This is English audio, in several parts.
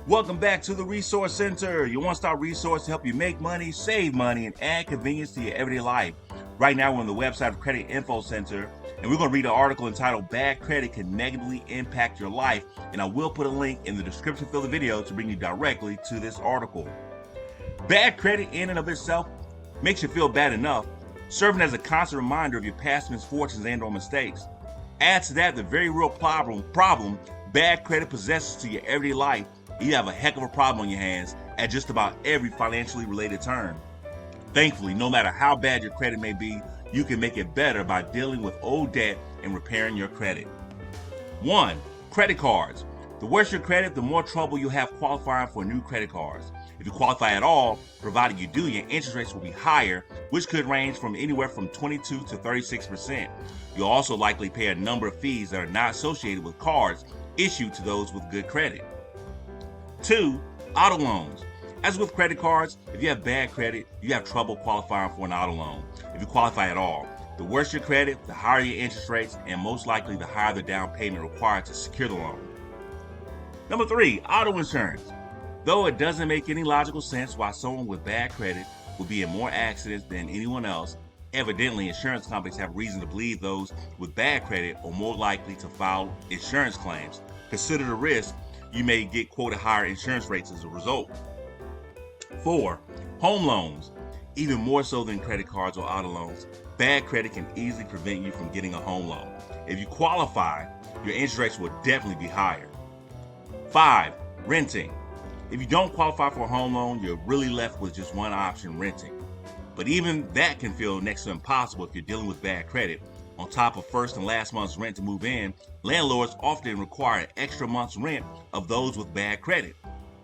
Welcome back to the Resource Center, your one-stop resource to help you make money, save money, and add convenience to your everyday life. Right now, we're on the website of Credit Info Center, and we're going to read an article entitled Bad Credit Can Negatively Impact Your Life, and I will put a link in the description for the video to bring you directly to this article. Bad credit in and of itself makes you feel bad enough, serving as a constant reminder of your past misfortunes and/or mistakes. Add to that the very real problem bad credit possesses to your everyday life, you have a heck of a problem on your hands at just about every financially related turn. Thankfully, no matter how bad your credit may be, you can make it better by dealing with old debt and repairing your credit. 1. Credit cards. The worse your credit, the more trouble you'll have qualifying for new credit cards. If you qualify at all, provided you do, your interest rates will be higher, which could range from anywhere from 22 to 36%. You'll also likely pay a number of fees that are not associated with cards issued to those with good credit. 2. Auto loans. As with credit cards, if you have bad credit, you have trouble qualifying for an auto loan. If you qualify at all, the worse your credit, the higher your interest rates, and most likely the higher the down payment required to secure the loan. Number 3. Auto insurance. Though it doesn't make any logical sense why someone with bad credit will be in more accidents than anyone else, evidently insurance companies have reason to believe those with bad credit are more likely to file insurance claims. Consider the risk. You may get quoted higher insurance rates as a result. 4. Home loans. Even more so than credit cards or auto loans, bad credit can easily prevent you from getting a home loan. If you qualify, your interest rates will definitely be higher. 5. Renting. If you don't qualify for a home loan, you're really left with just one option, renting. But even that can feel next to impossible if you're dealing with bad credit. On top of first and last month's rent to move in, landlords often require an extra month's rent of those with bad credit.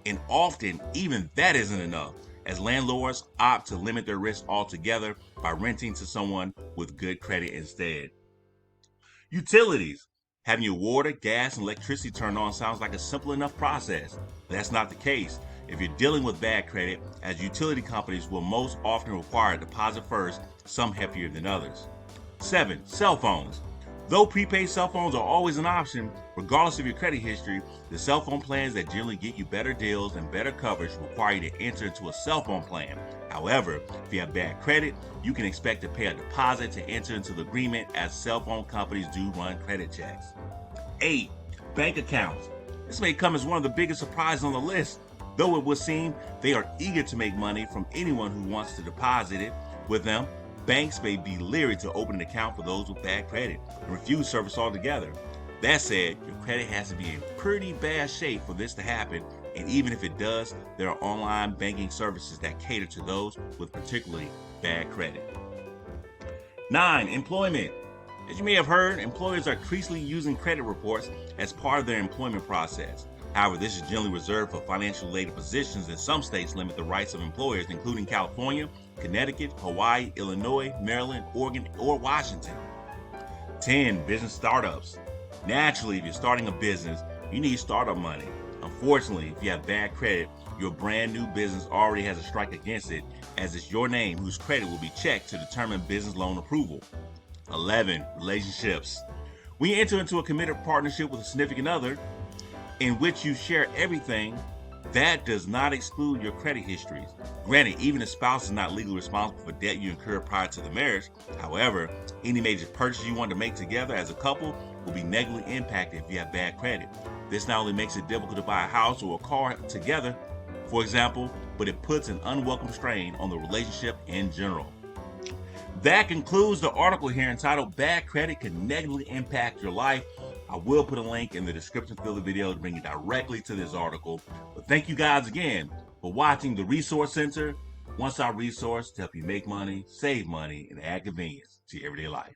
And often, even that isn't enough, as landlords opt to limit their risk altogether by renting to someone with good credit instead. Utilities. Having your water, gas, and electricity turned on sounds like a simple enough process. That's not the case. If you're dealing with bad credit, as utility companies will most often require a deposit first, some heftier than others. 7. Cell phones. Though prepaid cell phones are always an option, regardless of your credit history, the cell phone plans that generally get you better deals and better coverage require you to enter into a cell phone plan. However, if you have bad credit, you can expect to pay a deposit to enter into the agreement, as cell phone companies do run credit checks. 8. Bank accounts. This may come as one of the biggest surprises on the list. Though it would seem they are eager to make money from anyone who wants to deposit it with them, banks may be leery to open an account for those with bad credit and refuse service altogether. That said, your credit has to be in pretty bad shape for this to happen, and even if it does, there are online banking services that cater to those with particularly bad credit. 9. Employment. As you may have heard, employers are increasingly using credit reports as part of their employment process. However, this is generally reserved for financial-related positions, and some states limit the rights of employers, including California, Connecticut, Hawaii, Illinois, Maryland, Oregon, or Washington. 10. Business startups. Naturally, if you're starting a business, you need startup money. Unfortunately, if you have bad credit, your brand new business already has a strike against it, as it's your name whose credit will be checked to determine business loan approval. 11. Relationships. When you enter into a committed partnership with a significant other, in which you share everything, that does not exclude your credit histories. Granted, even a spouse is not legally responsible for debt you incurred prior to the marriage. However, any major purchase you want to make together as a couple will be negatively impacted if you have bad credit. This not only makes it difficult to buy a house or a car together, for example, but it puts an unwelcome strain on the relationship in general. That concludes the article here entitled Bad Credit Can Negatively Impact Your Life. I will put a link in the description for the video to bring you directly to this article. But thank you guys again for watching the Resource Center, one-stop resource to help you make money, save money, and add convenience to your everyday life.